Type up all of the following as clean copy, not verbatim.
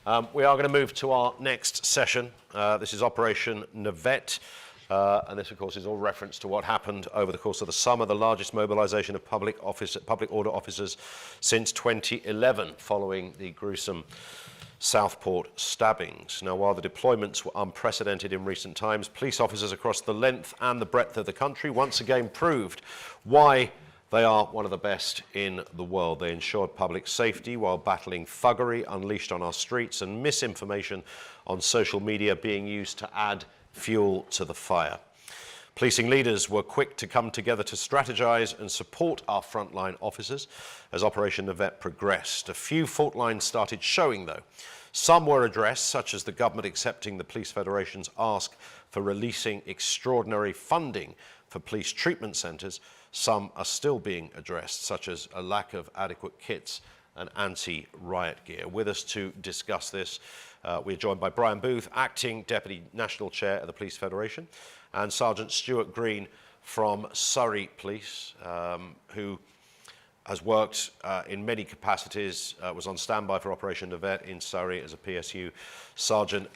We are going to move to our next session. This is Operation Navette. And this, of course, is all reference to what happened over the course of the summer, the largest mobilisation of public order officers since 2011, following the gruesome Southport stabbings. Now, while the deployments were unprecedented in recent times, police officers across the length and the breadth of the country once again proved why they are one of the best in the world. They ensured public safety while battling thuggery unleashed on our streets and misinformation on social media being used to add fuel to the fire. Policing leaders were quick to come together to strategize and support our frontline officers as Operation Navette progressed. A few fault lines started showing, though. Some were addressed, such as the government accepting the Police Federation's ask for releasing extraordinary funding for police treatment centres. Some are still being addressed, such as a lack of adequate kits and anti-riot gear. With us to discuss this, we're joined by Brian Booth, Acting Deputy National Chair of the Police Federation, and Sergeant Stuart Green from Surrey Police, who has worked in many capacities, was on standby for Operation Navette in Surrey as a PSU sergeant.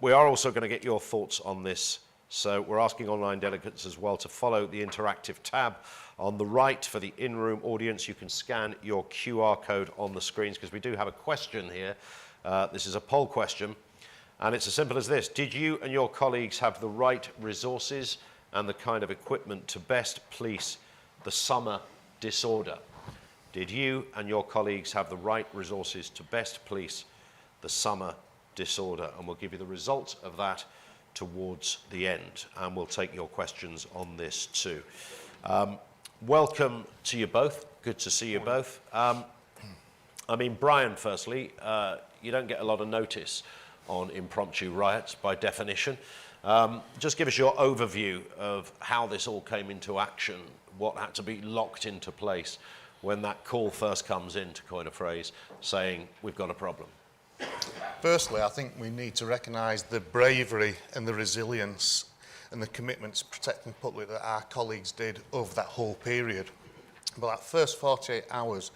We are also going to get your thoughts on this, so we're asking online delegates as well to follow the interactive tab on the right for the in-room audience. You can scan your QR code on the screens because we do have a question here. This is a poll question, and it's as simple as this. Did you and your colleagues have the right resources and the kind of equipment to best police the summer disorder? Did you and your colleagues have the right resources to best police the summer disorder? And we'll give you the results of that towards the end, and we'll take your questions on this too. Welcome to you both. Good to see you both. I mean, Brian, firstly, you don't get a lot of notice on impromptu riots by definition. Just give us your overview of how this all came into action, what had to be locked into place when that call first comes in, to coin a phrase, saying we've got a problem. Firstly, I think we need to recognise the bravery and the resilience and the commitment to protecting the public that our colleagues did over that whole period. But that first 48 hours,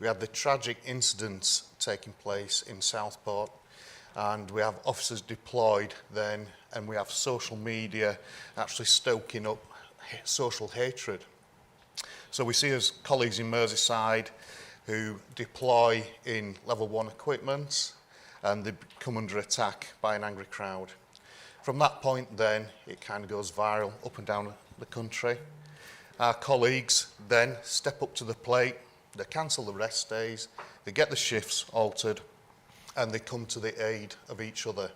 we had the tragic incidents taking place in Southport, and we have officers deployed then, and we have social media actually stoking up social hatred. So we see as colleagues in Merseyside who deploy in level 1 equipment, and they come under attack by an angry crowd. From that point then, it kind of goes viral up and down the country. Our colleagues then step up to the plate, they cancel the rest days, they get the shifts altered, and they come to the aid of each other.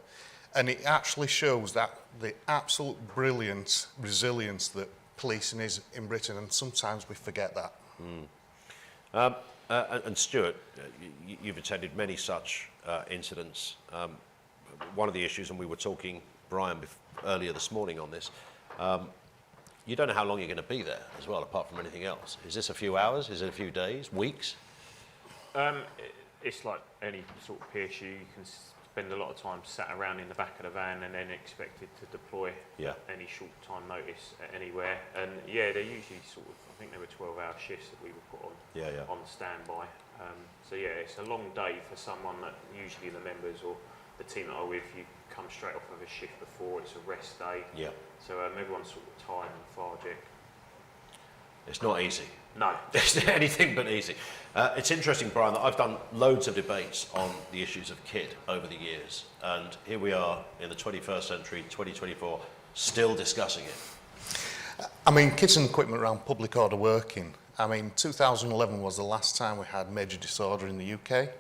And it actually shows that the absolute brilliant resilience that policing is in Britain, and sometimes we forget that. And Stuart, you've attended many such incidents. One of the issues, and we were talking, Brian, earlier this morning on this, you don't know how long you're going to be there as well, apart from anything else. Is this a few hours? Is it a few days, weeks? It's like any sort of PSU. You can spend a lot of time sat around in the back of the van and then expected to deploy at any short time notice anywhere. And yeah, they're usually sort of, I think they were 12-hour shifts that we would put on on standby. So yeah, it's a long day for someone that usually the members or the team that are with you come straight off of a shift before. It's a rest day. Yeah. So everyone's sort of tired and lethargic. It's not easy. No. It's anything but easy. It's interesting, Brian, that I've done loads of debates on the issues of kit over the years, and here we are in the 21st century, 2024, still discussing it. I mean, kits and equipment around public order working. I mean, 2011 was the last time we had major disorder in the UK,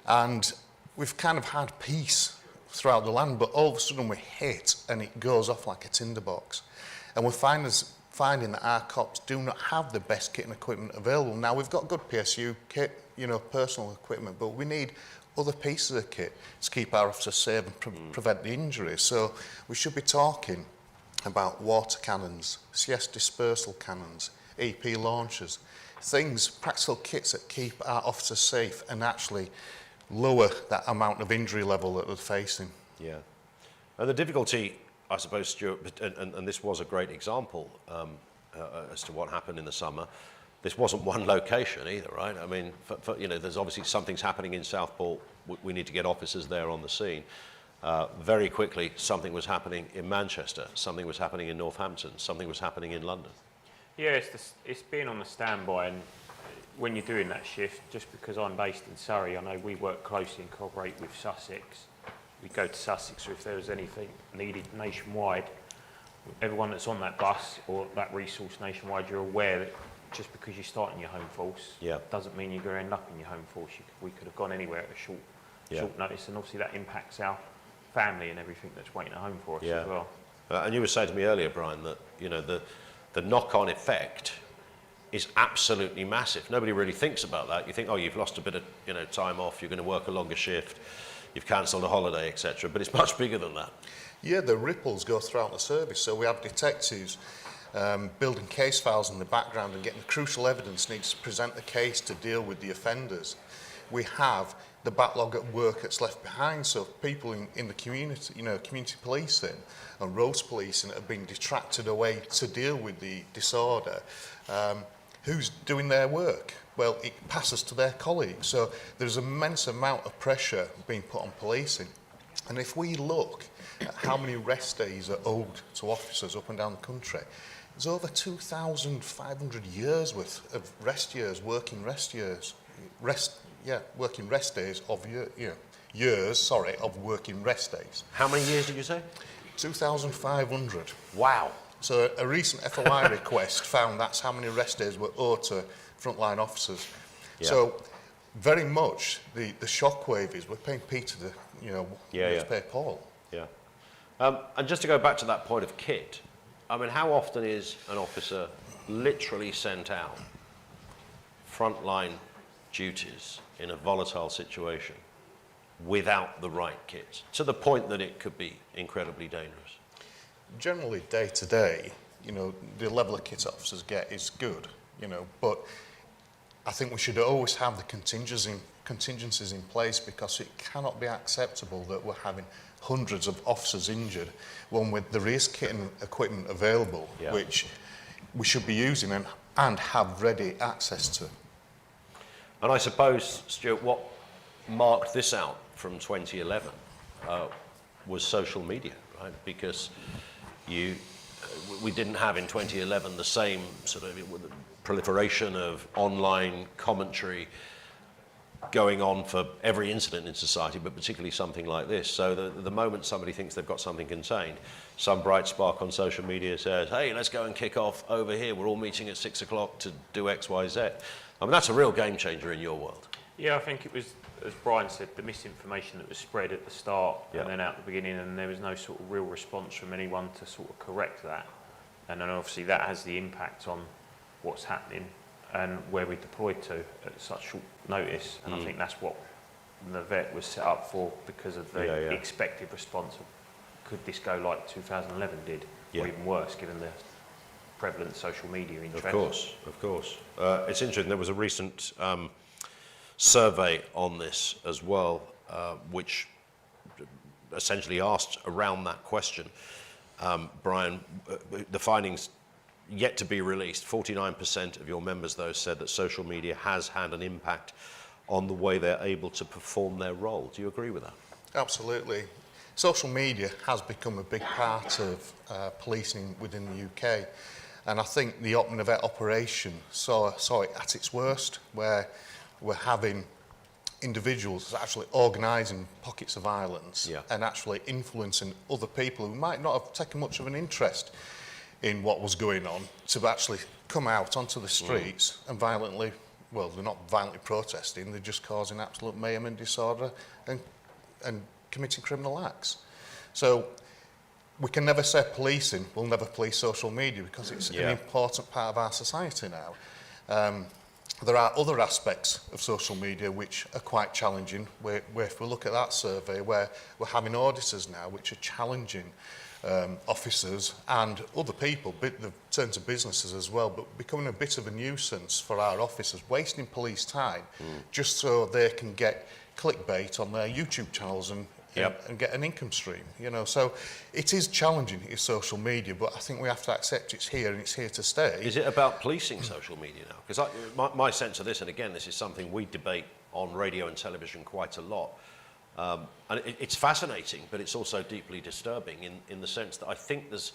and we've kind of had peace throughout the land, but all of a sudden we hit and it goes off like a tinderbox. And we're finding that our cops do not have the best kit and equipment available. Now, we've got good PSU kit, personal equipment, but we need other pieces of kit to keep our officers safe and prevent the injuries. So we should be talking about water cannons, CS dispersal cannons, EP launchers, things, practical kits that keep our officers safe and actually lower that amount of injury level that they're facing. Yeah. And the difficulty, I suppose, Stuart, and this was a great example as to what happened in the summer. This wasn't one location either, right? I mean, there's obviously something's happening in Southport we need to get officers there on the scene. Very quickly, something was happening in Manchester, something was happening in Northampton, something was happening in London. Yeah, it's being on the standby, and when you're doing that shift, just because I'm based in Surrey, I know we work closely and cooperate with Sussex. We go to Sussex, so if there was anything needed nationwide, everyone that's on that bus or that resource nationwide, you're aware that just because you start in your home force, doesn't mean you're going to end up in your home force. We could have gone anywhere at a short notice, and obviously that impacts our family and everything that's waiting at home for us as well. And you were saying to me earlier, Brian, that the knock-on effect is absolutely massive. Nobody really thinks about that. You think, oh, you've lost a bit of time off, you're going to work a longer shift, you've cancelled a holiday, etc. But it's much bigger than that. Yeah, the ripples go throughout the service. So we have detectives building case files in the background and getting the crucial evidence needs to present the case to deal with the offenders. We have the backlog at work that's left behind, so people in the community, community policing and roads policing are being detracted away to deal with the disorder. Who's doing their work? Well, it passes to their colleagues. So there's an immense amount of pressure being put on policing. And if we look at how many rest days are owed to officers up and down the country, there's over 2,500 years worth of rest years, working rest years, working rest days of of working rest days. How many years did you say? 2,500. Wow. So a recent FOI request found that's how many rest days were owed to frontline officers. Yeah. So very much the shockwave is we're paying Peter to pay Paul. Yeah. And just to go back to that point of kit, I mean, how often is an officer literally sent out frontline duties in a volatile situation without the right kit, to the point that it could be incredibly dangerous? Generally, day to day, the level of kit officers get is good, but I think we should always have the contingencies in place, because it cannot be acceptable that we're having hundreds of officers injured when there is kit and equipment available, which we should be using and have ready access to. And I suppose, Stuart, what marked this out from 2011 was social media, right? Because we didn't have in 2011 the same sort of proliferation of online commentary going on for every incident in society, but particularly something like this. So the moment somebody thinks they've got something contained, some bright spark on social media says, hey, let's go and kick off over here. We're all meeting at 6 o'clock to do X, Y, Z. I mean, that's a real game changer in your world. Yeah, I think it was, as Brian said, the misinformation that was spread at the start and then out the beginning, and there was no sort of real response from anyone to sort of correct that. And then obviously that has the impact on what's happening and where we deployed to at such short notice. And I think that's what Navette was set up for, because of the expected response of, could this go like 2011 did, or even worse, given the prevalent social media interest. Of course. It's interesting, there was a recent survey on this as well, which essentially asked around that question. Brian, the findings yet to be released, 49% of your members, though, said that social media has had an impact on the way they're able to perform their role. Do you agree with that? Absolutely. Social media has become a big part of policing within the UK. And I think the Navette operation saw it at its worst, where we're having individuals actually organising pockets of violence and actually influencing other people who might not have taken much of an interest in what was going on to actually come out onto the streets and violently, well, they're not violently protesting, they're just causing absolute mayhem and disorder and committing criminal acts. So we can never say policing will never police social media, because it's an important part of our society now. There are other aspects of social media which are quite challenging, where if we look at that survey, where we're having auditors now which are challenging officers and other people, they've turned to businesses as well, but becoming a bit of a nuisance for our officers, wasting police time just so they can get clickbait on their YouTube channels and get an income stream, So it is challenging, is social media, but I think we have to accept it's here and it's here to stay. Is it about policing social media now? Because my sense of this, and again, this is something we debate on radio and television quite a lot, And it's fascinating, but it's also deeply disturbing in the sense that I think there's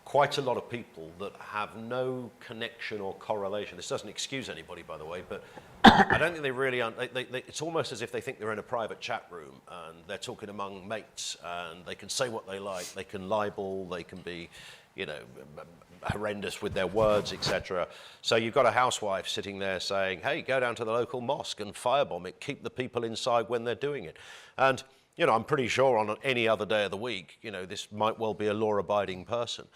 quite a lot of people that have no connection or correlation. This doesn't excuse anybody, by the way, but I don't think they really it's almost as if they think they're in a private chat room and they're talking among mates and they can say what they like, they can libel, they can be, you know, horrendous with their words, etc. So you've got a housewife sitting there saying, hey, go down to the local mosque and firebomb it, keep the people inside when they're doing it. And, you know, I'm pretty sure on any other day of the week, you know, this might well be a law-abiding person.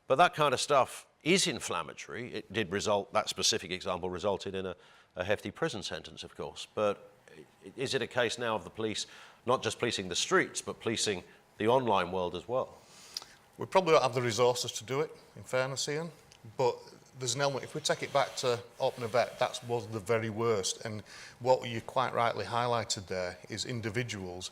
But that kind of stuff is inflammatory. It did result, that specific example resulted in a hefty prison sentence, of course. But is it a case now of the police not just policing the streets, but policing the online world as well? We probably don't have the resources to do it, in fairness, Ian, but there's an element, if we take it back to Navette, that was the very worst. And what you quite rightly highlighted there is individuals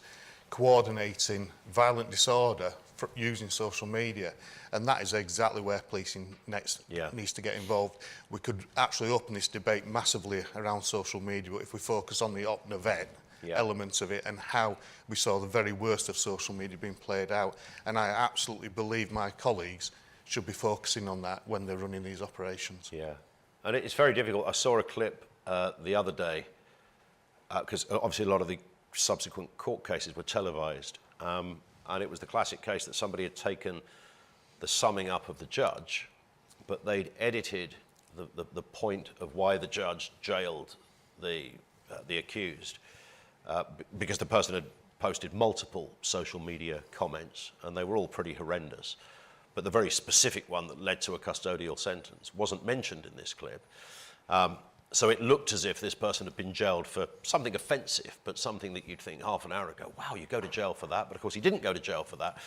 coordinating violent disorder for using social media. And that is exactly where policing next needs to get involved. We could actually open this debate massively around social media, but if we focus on the Navette elements of it and how we saw the very worst of social media being played out. And I absolutely believe my colleagues should be focusing on that when they're running these operations. Yeah, and it's very difficult. I saw a clip the other day, because obviously a lot of the subsequent court cases were televised, and it was the classic case that somebody had taken the summing up of the judge, but they'd edited the point of why the judge jailed the accused, because the person had posted multiple social media comments, and they were all pretty horrendous. But the very specific one that led to a custodial sentence wasn't mentioned in this clip. So it looked as if this person had been jailed for something offensive, but something that you'd think half an hour ago, wow, you go to jail for that. But of course, he didn't go to jail for that.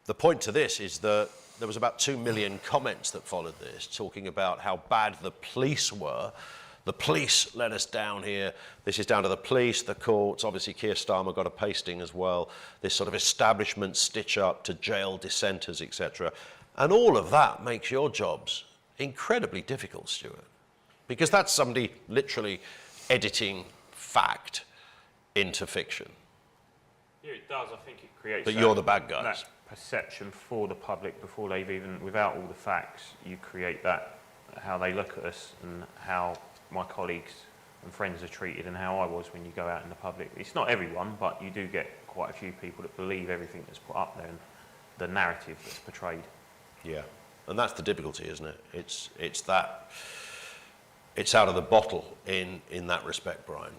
The point to this is that there was about 2 million comments that followed this, talking about how bad the police were. The police let us down here. This is down to the police, the courts. Obviously, Keir Starmer got a pasting as well. This sort of establishment stitch up to jail dissenters, etc. And all of that makes your jobs incredibly difficult, Stuart, because that's somebody literally editing fact into fiction. Yeah, it does. I think it creates But you're the bad guys. That perception for the public before they've even, without all the facts, you create that, how they look at us and how my colleagues and friends are treated and how I was when you go out in the public. It's not everyone, but you do get quite a few people that believe everything that's put up there and the narrative that's portrayed. Yeah, and that's the difficulty, isn't it? It's that, it's out of the bottle in that respect, Brian.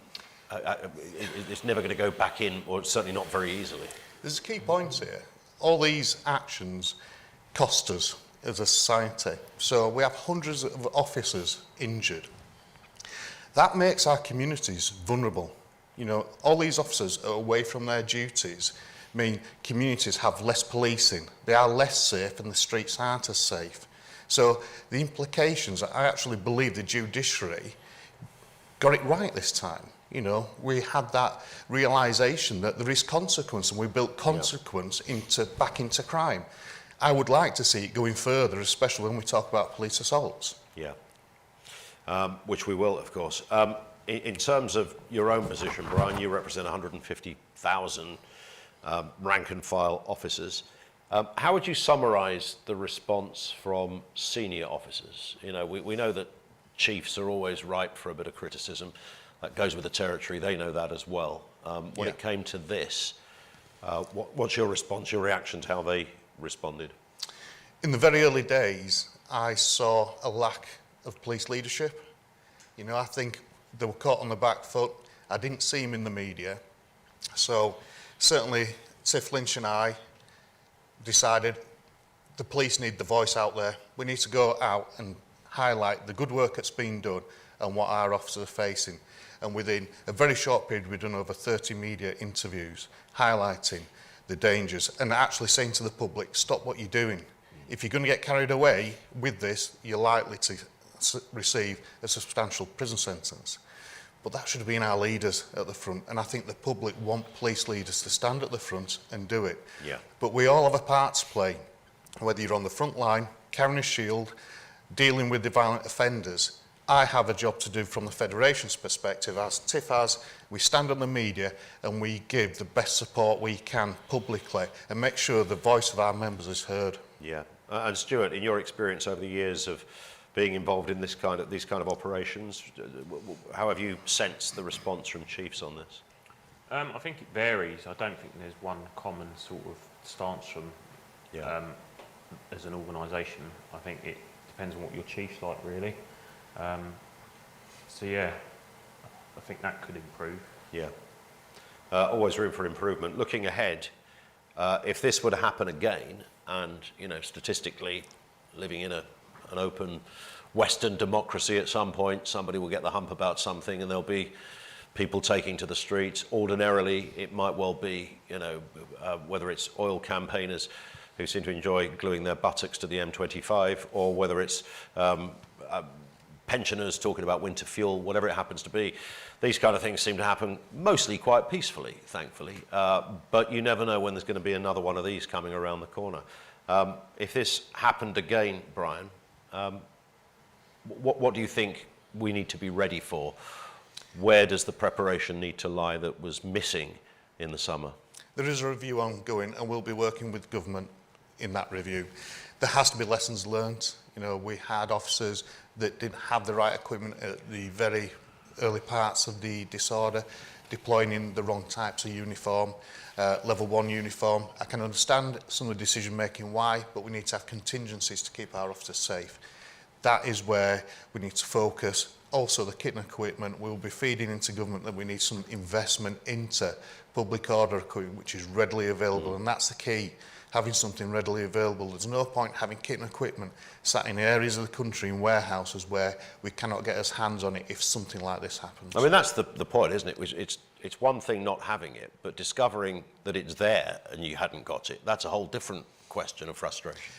It's never going to go back in, or certainly not very easily. There's a key point here. All these actions cost us as a society. So we have hundreds of officers injured. That makes our communities vulnerable. You know, all these officers are away from their duties, mean communities have less policing, they are less safe and the streets aren't as safe. So the implications, I actually believe the judiciary got it right this time. You know, we had that realisation that there is consequence and we built consequence back into crime. I would like to see it going further, especially when we talk about police assaults. Yeah. Which we will, of course. In terms of your own position, Brian, you represent 150,000 rank and file officers. How would you summarise the response from senior officers? You know, we know that chiefs are always ripe for a bit of criticism. That goes with the territory. They know that as well. When it came to this, what's your response, your reaction to how they responded? In the very early days, I saw a lack of police leadership. You know, I think they were caught on the back foot. I didn't see them in the media. So certainly Tiff Lynch and I decided the police need the voice out there. We need to go out and highlight the good work that's been done and what our officers are facing. And within a very short period, we've done over 30 media interviews highlighting the dangers and actually saying to the public, stop what you're doing. If you're going to get carried away with this, you're likely to receive a substantial prison sentence. But that should have been our leaders at the front, and I think the public want police leaders to stand at the front and do it. Yeah. But we all have a part to play, whether you're on the front line, carrying a shield, dealing with the violent offenders. I have a job to do from the Federation's perspective. As TIF has, we stand on the media and we give the best support we can publicly and make sure the voice of our members is heard. Yeah. And Stuart, in your experience over the years of being involved in these kind of operations, how have you sensed the response from chiefs on this? I think it varies. I don't think there's one common sort of stance from as an organisation. I think it depends on what your chief's like, really. So yeah, I think that could improve. Yeah. Always room for improvement. Looking ahead, if this were to happen again, and statistically, living in an open Western democracy, at some point somebody will get the hump about something, and there'll be people taking to the streets. Ordinarily, it might well be, whether it's oil campaigners who seem to enjoy gluing their buttocks to the M25, or whether it's pensioners talking about winter fuel, whatever it happens to be. These kind of things seem to happen mostly quite peacefully, thankfully. But you never know when there's going to be another one of these coming around the corner. If this happened again, Brian, what do you think we need to be ready for? Where does the preparation need to lie that was missing in the summer? There is a review ongoing, and we'll be working with government in that review. There has to be lessons learned. We had officers that didn't have the right equipment at the very early parts of the disorder, deploying in the wrong types of uniform, level 1 uniform. I can understand some of the decision making why, but we need to have contingencies to keep our officers safe. That is where we need to focus. Also, the kit and equipment, we'll be feeding into government that we need some investment into public order equipment, which is readily available, and that's the key. Having something readily available. There's no point having kit and equipment sat in areas of the country, in warehouses, where we cannot get our hands on it if something like this happens. I mean, that's the point, isn't it? It's one thing not having it, but discovering that it's there and you hadn't got it, that's a whole different question of frustration.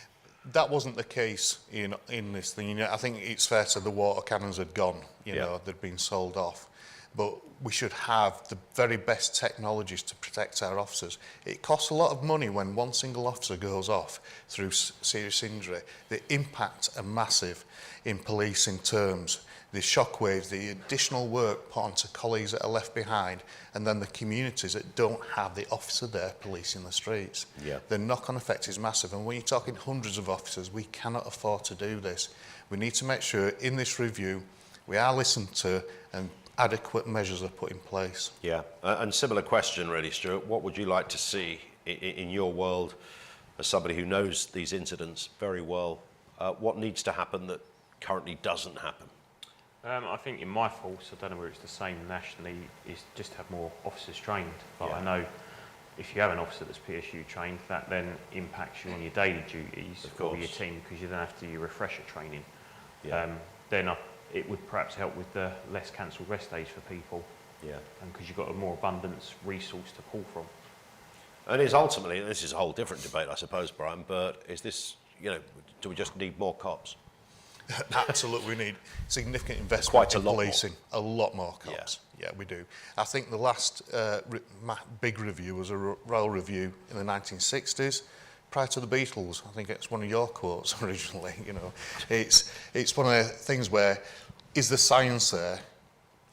That wasn't the case in this thing. I think it's fair to say the water cannons had gone, they'd been sold off. But we should have the very best technologies to protect our officers. It costs a lot of money when one single officer goes off through serious injury. The impacts are massive in policing terms. The shockwaves, the additional work put onto colleagues that are left behind, and then the communities that don't have the officer there policing the streets. Yeah. The knock-on effect is massive, and when you're talking hundreds of officers, we cannot afford to do this. We need to make sure in this review we are listened to and adequate measures are put in place. Yeah, and similar question really, Stuart. What would you like to see in your world, as somebody who knows these incidents very well? What needs to happen that currently doesn't happen? I think in my force, I don't know whether it's the same nationally, is just to have more officers trained. But I know if you have an officer that's PSU trained, that then impacts you on your daily duties or your team, because you then have to do your refresher training. Yeah. It would perhaps help with the less cancelled rest days for people. Yeah. Because you've got a more abundance resource to pull from. And it's ultimately, and this is a whole different debate, I suppose, Brian, but is this, do we just need more cops? Absolutely, we need significant investment in policing. A lot more cops. Yeah, we do. I think the last big review was a Royal Review in the 1960s. Prior to the Beatles, I think it's one of your quotes originally. It's one of the things where, is the science there,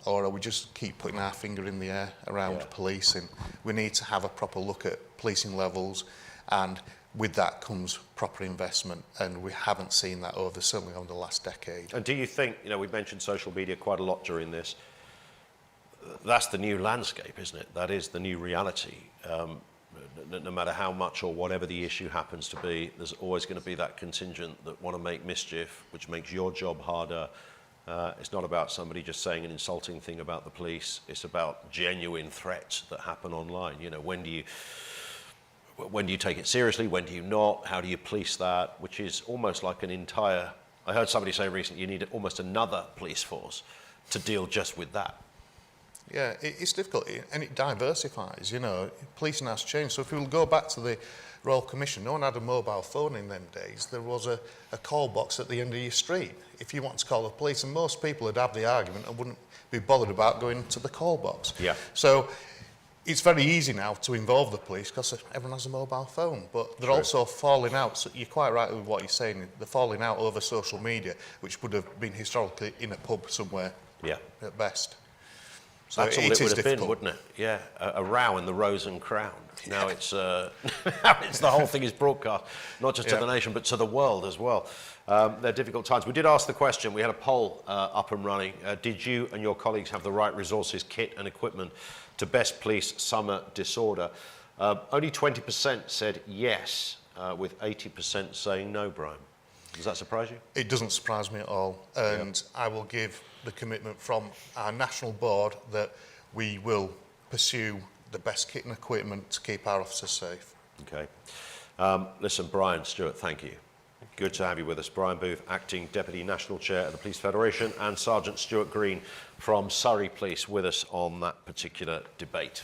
or are we just keep putting our finger in the air around policing? We need to have a proper look at policing levels, and with that comes proper investment, and we haven't seen that certainly over the last decade. And do you think, we've mentioned social media quite a lot during this, that's the new landscape, isn't it? That is the new reality. No matter how much or whatever the issue happens to be, there's always going to be that contingent that want to make mischief, which makes your job harder. It's not about somebody just saying an insulting thing about the police. It's about genuine threats that happen online. When do you take it seriously? When do you not? How do you police that? Which is almost like an entire... I heard somebody say recently, you need almost another police force to deal just with that. Yeah, it's difficult, and it diversifies, Policing has changed. So if we'll go back to the Royal Commission, no one had a mobile phone in them days. There was a call box at the end of your street if you want to call the police, and most people would have the argument and wouldn't be bothered about going to the call box. Yeah. So it's very easy now to involve the police because everyone has a mobile phone, but they're also falling out. So you're quite right with what you're saying. They're falling out over social media, which would have been historically in a pub somewhere at best. So that's all it would have difficult. been, wouldn't it? Yeah, a row in the Rose and Crown. Now it's now it's the whole thing is broadcast, not just to the nation but to the world as well. They're difficult times. We did ask the question. We had a poll up and running. Did you and your colleagues have the right resources, kit, and equipment to best police summer disorder? Only 20% said yes, with 80% saying no, Brian. Does that surprise you? It doesn't surprise me at all, and I will give the commitment from our national board that we will pursue the best kit and equipment to keep our officers safe. Okay. Listen, Brian Stewart, thank you. Good to have you with us. Brian Booth, Acting Deputy National Chair of the Police Federation, and Sergeant Stuart Green from Surrey Police with us on that particular debate.